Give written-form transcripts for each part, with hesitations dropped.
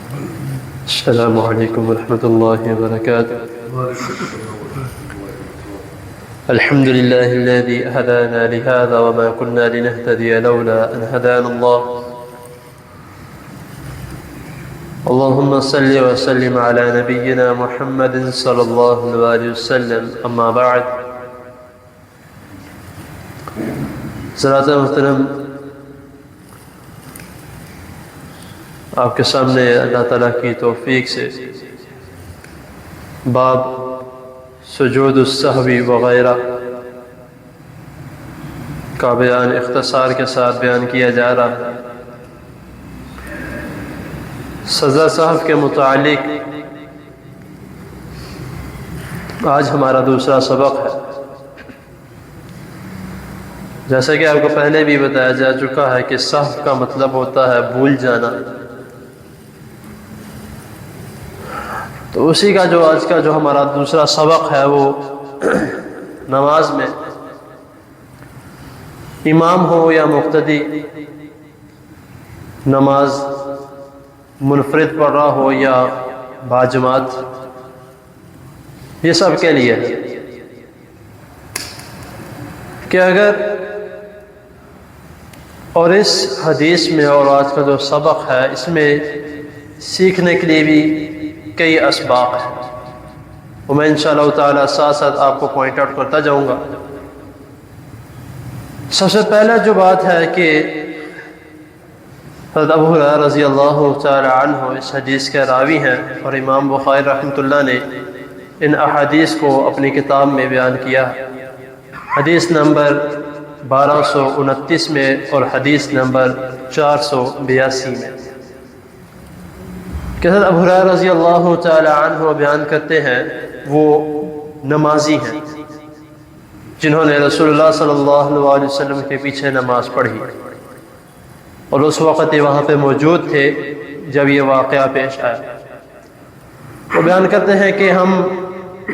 السلام عليكم ورحمة الله وبركاته. الحمد لله الذي هدانا لهذا وما كنا لنهتدي لولا أن هدانا الله. اللهم صل وسلم على نبينا محمد صلى الله عليه وسلم. أما بعد. حضرات محترم، آپ کے سامنے اللہ تعالیٰ کی توفیق سے باب سجود السہوی وغیرہ کا بیان اختصار کے ساتھ بیان کیا جا رہا ہے۔ سجدہ سہو کے متعلق آج ہمارا دوسرا سبق ہے۔ جیسا کہ آپ کو پہلے بھی بتایا جا چکا ہے کہ سہو کا مطلب ہوتا ہے بھول جانا، تو اسی کا جو آج کا جو ہمارا دوسرا سبق ہے وہ نماز میں امام ہو یا مقتدی، نماز منفرد پڑھ رہا ہو یا باجماعت، یہ سب کے لیے ہے کہ اگر، اور اس حدیث میں اور آج کا جو سبق ہے اس میں سیکھنے کے لیے بھی کئی اسباق ہیں، اور میں انشاءاللہ تعالی ساتھ ساتھ آپ کو پوائنٹ آؤٹ کرتا جاؤں گا۔ سب سے پہلا جو بات ہے کہ حضرت ابو ہریرہ رضی اللہ تعالی عنہ اس حدیث کے راوی ہیں، اور امام بخاری رحمۃ اللہ نے ان احادیث کو اپنی کتاب میں بیان کیا۔ حدیث نمبر 1229 میں اور حدیث نمبر 482 میں کہ حضرت ابو ہریرہ رضی اللہ تعالی عنہ بیان کرتے ہیں، وہ نمازی ہیں جنہوں نے رسول اللہ صلی اللہ علیہ وسلم کے پیچھے نماز پڑھی، اور اس وقت یہ وہاں پہ موجود تھے جب یہ واقعہ پیش آیا۔ وہ بیان کرتے ہیں کہ ہم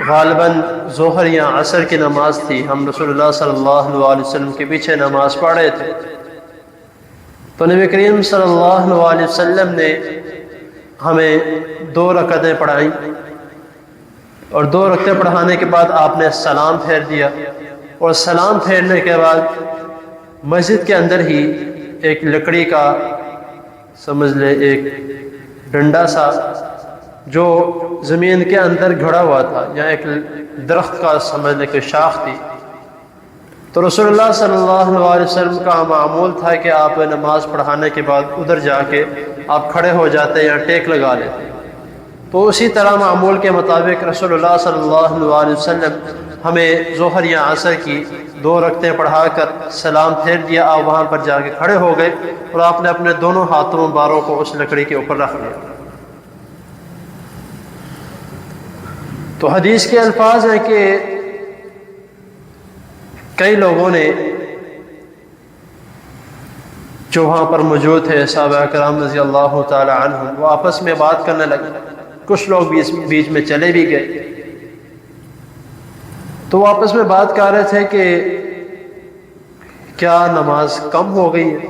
غالباً ظہر یا عصر کی نماز تھی، ہم رسول اللہ صلی اللہ علیہ وسلم کے پیچھے نماز پڑھ رہے تھے، تو نبی کریم صلی اللہ علیہ وسلم نے ہمیں 2 رکعتیں پڑھائیں، اور 2 رکعتیں پڑھانے کے بعد آپ نے سلام پھیر دیا، اور سلام پھیرنے کے بعد مسجد کے اندر ہی ایک لکڑی کا، سمجھ لے ایک ڈنڈا سا جو زمین کے اندر گھڑا ہوا تھا، یا ایک درخت کا سمجھ لے کہ شاخ تھی، تو رسول اللہ صلی اللہ علیہ وسلم کا معمول تھا کہ آپ نماز پڑھانے کے بعد ادھر جا کے آپ کھڑے ہو جاتے یا ٹیک لگا لیتے، تو اسی طرح معمول کے مطابق رسول اللہ صلی اللہ علیہ وسلم ہمیں ظہر یا عصر کی 2 رکعتیں پڑھا کر سلام پھیر دیا، آپ وہاں پر جا کے کھڑے ہو گئے، اور آپ نے اپنے دونوں ہاتھوں باروں کو اس لکڑی کے اوپر رکھ لیا۔ تو حدیث کے الفاظ ہیں کہ کئی لوگوں نے جو وہاں پر موجود تھے صحابہ کرام رضی اللہ تعالی عنہم، وہ آپس میں بات کرنے لگے، کچھ لوگ بیچ میں چلے بھی گئے، تو وہ آپس میں بات کر رہے تھے کہ کیا نماز کم ہو گئی ہے؟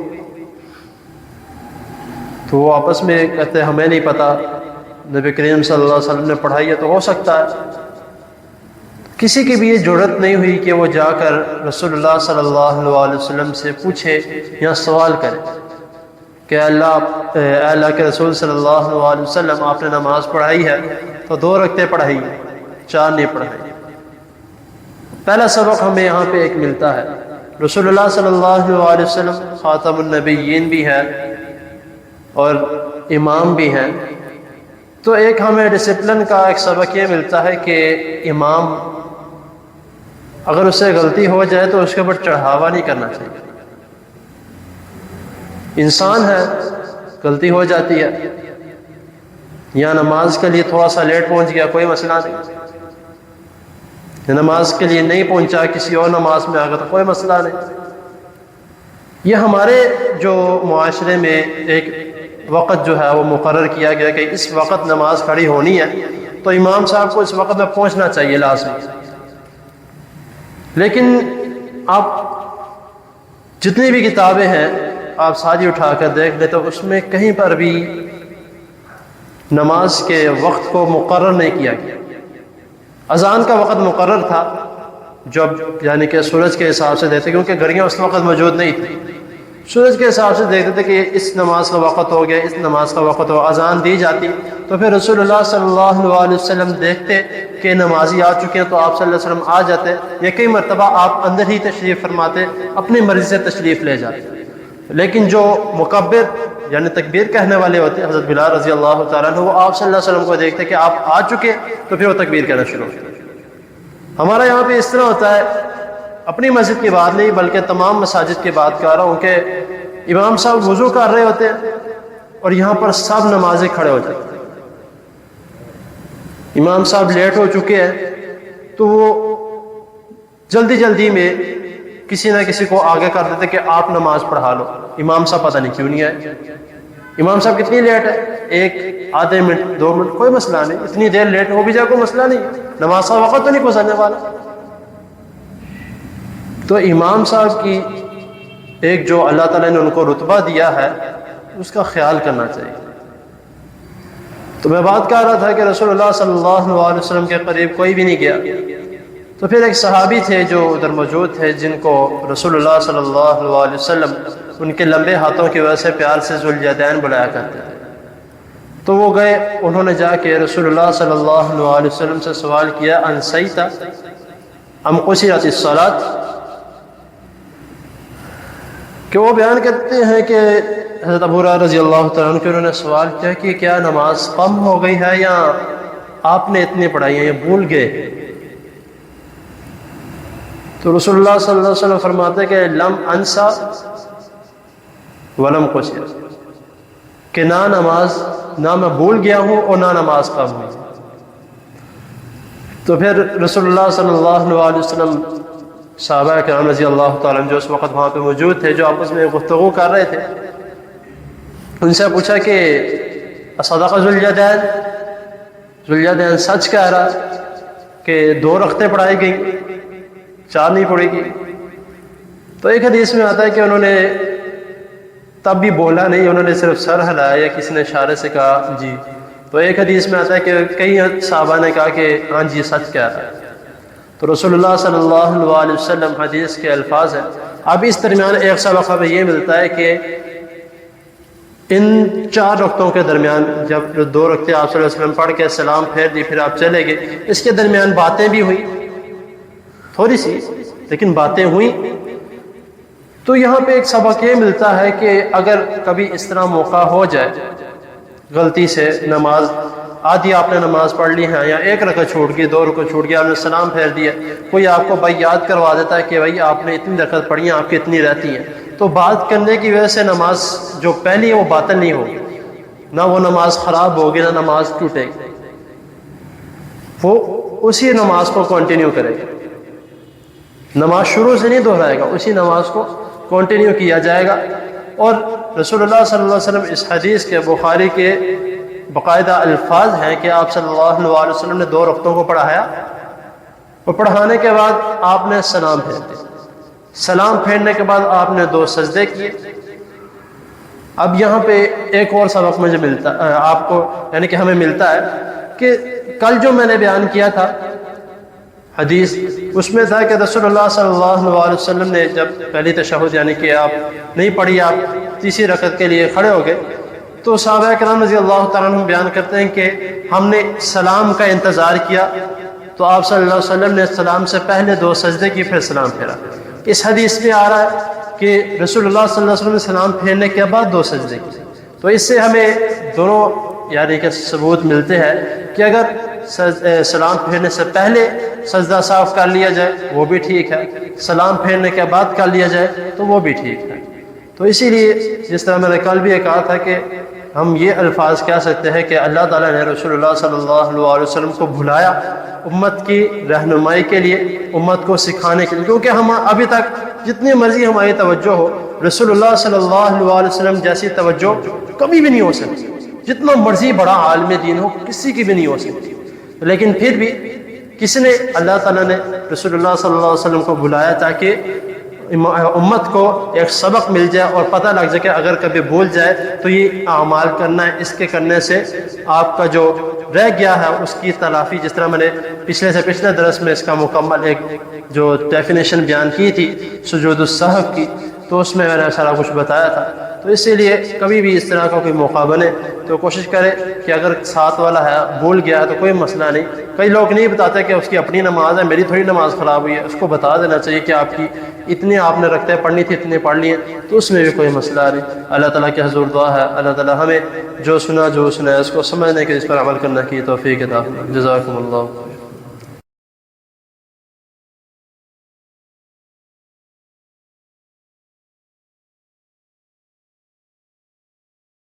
تو وہ آپس میں کہتے ہمیں نہیں پتا، نبی کریم صلی اللہ علیہ وسلم نے پڑھائی ہے تو ہو سکتا ہے۔ کسی کی بھی یہ جرأت نہیں ہوئی کہ وہ جا کر رسول اللہ صلی اللہ علیہ وسلم سے پوچھے یا سوال کرے کہ اللہ کے رسول صلی اللہ علیہ وسلم، آپ نے نماز پڑھائی ہے تو 2 رکعتیں پڑھائی، 4 نہیں پڑھائی۔ پہلا سبق ہمیں یہاں پہ ایک ملتا ہے، رسول اللہ صلی اللہ علیہ وسلم خاتم النبیین بھی ہیں اور امام بھی ہیں، تو ایک ہمیں ڈسپلن کا ایک سبق یہ ملتا ہے کہ امام اگر اس سے غلطی ہو جائے تو اس کے اوپر چڑھاوا نہیں کرنا چاہیے۔ انسان ہے، غلطی ہو جاتی ہے، یا نماز کے لیے تھوڑا سا لیٹ پہنچ گیا، کوئی مسئلہ نہیں، نماز کے لیے نہیں پہنچا، کسی اور نماز میں آ گیا تو کوئی مسئلہ نہیں۔ یہ ہمارے جو معاشرے میں ایک وقت جو ہے وہ مقرر کیا گیا کہ اس وقت نماز کھڑی ہونی ہے، تو امام صاحب کو اس وقت میں پہنچنا چاہیے لازمی۔ لیکن آپ جتنی بھی کتابیں ہیں آپ ساری اٹھا کر دیکھ لیں تو اس میں کہیں پر بھی نماز کے وقت کو مقرر نہیں کیا گیا۔ اذان کا وقت مقرر تھا جب یعنی کہ سورج کے حساب سے دیتے، کیونکہ گھڑیاں اس وقت موجود نہیں تھیں، سورج کے حساب سے دیکھتے تھے کہ اس نماز کا وقت ہو گیا، اس نماز کا وقت ہو، اذان دی جاتی تو پھر رسول اللہ صلی اللہ علیہ وسلم دیکھتے کہ نمازی آ چکے ہیں تو آپ صلی اللہ علیہ وسلم آ جاتے، یا کئی مرتبہ آپ اندر ہی تشریف فرماتے، اپنی مرضی سے تشریف لے جاتے۔ لیکن جو مکبر یعنی تکبیر کہنے والے ہوتے ہیں حضرت بلال رضی اللہ تعالیٰ عنہ، وہ آپ صلی اللہ علیہ وسلم کو دیکھتے کہ آپ آ چکے تو پھر وہ تکبیر کہنا شروع کرتے۔ ہمارا یہاں پہ اس طرح ہوتا ہے، اپنی مسجد کی بات نہیں بلکہ تمام مساجد کی بات کر رہا ہوں کہ امام صاحب وضو کر رہے ہوتے ہیں اور یہاں پر سب نمازیں کھڑے ہو جاتے ہیں۔ امام صاحب لیٹ ہو چکے ہیں تو وہ جلدی جلدی میں کسی نہ کسی کو آگے کر دیتے کہ آپ نماز پڑھا لو۔ امام صاحب پتہ نہیں کیوں نہیں آئے، امام صاحب کتنی لیٹ ہے، ایک آدھے منٹ 2 منٹ کوئی مسئلہ نہیں، اتنی دیر لیٹ ہو بھی جائے کوئی مسئلہ نہیں، نماز کا وقت تو نہیں گزرنے والا۔ تو امام صاحب کی ایک جو اللہ تعالیٰ نے ان کو رتبہ دیا ہے اس کا خیال کرنا چاہیے۔ تو میں بات کر رہا تھا کہ رسول اللہ صلی اللہ علیہ وسلم کے قریب کوئی بھی نہیں گیا، تو پھر ایک صحابی تھے جو ادھر موجود تھے جن کو رسول اللہ صلی اللہ علیہ وسلم ان کے لمبے ہاتھوں کی وجہ سے پیار سے ذوالجدین بلایا کرتے تھے، تو وہ گئے، انہوں نے جا کے رسول اللہ صلی اللہ علیہ وسلم سے سوال کیا انسیت ام قصرت الصلاۃ، کہ وہ بیان کرتے ہیں کہ حضرت ابو ہریرہ رضی اللہ تعالیٰ عنہ انہوں نے سوال کیا کہ کیا نماز کم ہو گئی ہے یا آپ نے اتنی پڑھائی ہے یا بھول گئے؟ تو رسول اللہ صلی اللہ علیہ وسلم فرماتے ہیں کہ لم انسا ولم قصر، کہ نہ میں بھول گیا ہوں اور نہ نماز کم ہوئی۔ تو پھر رسول اللہ صلی اللہ علیہ وسلم صحابہ کرام رضی اللہ تعالیٰ عنہ جو اس وقت وہاں پہ موجود تھے، جو آپس میں گفتگو کر رہے تھے، ان سے پوچھا کہ صدق ذوالجدین سچ کہہ رہا کہ 2 رکعتیں پڑھائی گئیں، 4 نہیں پڑھی گئی؟ تو ایک حدیث میں آتا ہے کہ انہوں نے تب بھی بولا نہیں، انہوں نے صرف سر ہلایا یا کسی نے اشارے سے کہا جی۔ تو ایک حدیث میں آتا ہے کہ کئی صحابہ نے کہا کہ ہاں جی سچ کہہ رہا ہے۔ تو رسول اللہ صلی اللہ علیہ وسلم حدیث کے الفاظ ہیں۔ اب اس درمیان ایک سبق ہمیں یہ ملتا ہے کہ ان 4 رکعتوں کے درمیان جب 2 رکعتیں آپ صلی اللہ علیہ وسلم پڑھ کے سلام پھیر دی پھر آپ چلے گئے، اس کے درمیان باتیں بھی ہوئی تھوڑی سی، لیکن باتیں ہوئیں۔ تو یہاں پہ ایک سبق یہ ملتا ہے کہ اگر کبھی اس طرح موقع ہو جائے غلطی سے نماز آدھی آپ نے نماز پڑھ لی ہے یا 1 رکعت چھوٹ گئی 2 رکعت چھوٹ گئی، آپ نے سلام پھیر دیا، کوئی آپ کو بھائی یاد کروا دیتا ہے کہ بھائی آپ نے اتنی رکعت پڑھی ہیں، آپ کی اتنی رہتی ہیں، تو بات کرنے کی وجہ سے نماز جو پہلی ہے وہ باطل نہیں ہوگی، نہ وہ نماز خراب ہوگی نہ نماز ٹوٹے گی، وہ اسی نماز کو کنٹینیو کرے گا، نماز شروع سے نہیں دہرائے گا، اسی نماز کو کنٹینیو کیا جائے گا۔ اور رسول اللہ صلی اللہ علیہ وسلم اس حدیث کے بخاری کے باقاعدہ الفاظ ہیں کہ آپ صلی اللہ علیہ وسلم نے 2 رکعتوں کو پڑھایا اور پڑھانے کے بعد آپ نے سلام پھیر دیا، سلام پھیرنے کے بعد آپ نے 2 سجدے کیے۔ اب یہاں پہ ایک اور سبق مجھے ملتا آپ کو یعنی کہ ہمیں ملتا ہے کہ کل جو میں نے بیان کیا تھا حدیث، اس میں تھا کہ رسول اللہ صلی اللہ علیہ وسلم نے جب پہلی تشہد یعنی کہ آپ نہیں پڑھی، آپ تیسری رکعت کے لیے کھڑے ہو گئے، تو صحابہ کرام رضی اللہ تعالیٰ عنہ بیان کرتے ہیں کہ ہم نے سلام کا انتظار کیا، تو آپ صلی اللہ علیہ وسلم نے سلام سے پہلے 2 سجدے کی پھر سلام پھیرا۔ اس حدیث میں آ رہا ہے کہ رسول اللہ صلی اللہ علیہ وسلم نے سلام پھیرنے کے بعد 2 سجدے کی، تو اس سے ہمیں دونوں یعنی کہ ثبوت ملتے ہیں کہ اگر سلام پھیرنے سے پہلے سجدہ صاف کر لیا جائے وہ بھی ٹھیک ہے، سلام پھیرنے کے بعد کر لیا جائے تو وہ بھی ٹھیک ہے۔ تو اسی لیے جس طرح میں نے کل بھی یہ کہا تھا کہ ہم یہ الفاظ کہہ سکتے ہیں کہ اللہ تعالیٰ نے رسول اللہ صلی اللہ علیہ وسلم کو بھلایا امت کی رہنمائی کے لیے، امت کو سکھانے کے لیے، کیونکہ ہم ابھی تک جتنی مرضی ہماری توجہ ہو رسول اللہ صلی اللہ علیہ وسلم جیسی توجہ کبھی بھی نہیں ہو سکتی، جتنا مرضی بڑا عالم دین ہو کسی کی بھی نہیں ہو سکتی، لیکن پھر بھی کس نے اللہ تعالیٰ نے رسول اللہ صلی اللہ علیہ وسلم کو بلایا تاکہ امت کو ایک سبق مل جائے اور پتہ لگ جائے کہ اگر کبھی بھول جائے تو یہ اعمال کرنا ہے، اس کے کرنے سے آپ کا جو رہ گیا ہے اس کی تلافی، جس طرح میں نے پچھلے درس میں اس کا مکمل ایک جو ڈیفینیشن بیان کی تھی سجود السہو کی، تو اس میں نے سارا کچھ بتایا تھا۔ تو اسی لیے کبھی بھی اس طرح کا کوئی موقع بنے تو کوشش کرے کہ اگر ساتھ والا ہے بھول گیا تو کوئی مسئلہ نہیں۔ کئی لوگ نہیں بتاتے کہ اس کی اپنی نماز ہے، میری تھوڑی نماز خراب ہوئی ہے، اس کو بتا دینا چاہیے کہ آپ کی اتنی آپ نے رکھتے پڑھنی تھی اتنی پڑھ لی ہیں، تو اس میں بھی کوئی مسئلہ نہیں۔ اللہ تعالیٰ کی حضور دعا ہے اللہ تعالیٰ ہمیں جو سنا ہے اس کو سمجھنے کے اس پر عمل کرنے کی توفیق عطا فرمائے۔ جزاکم اللہ۔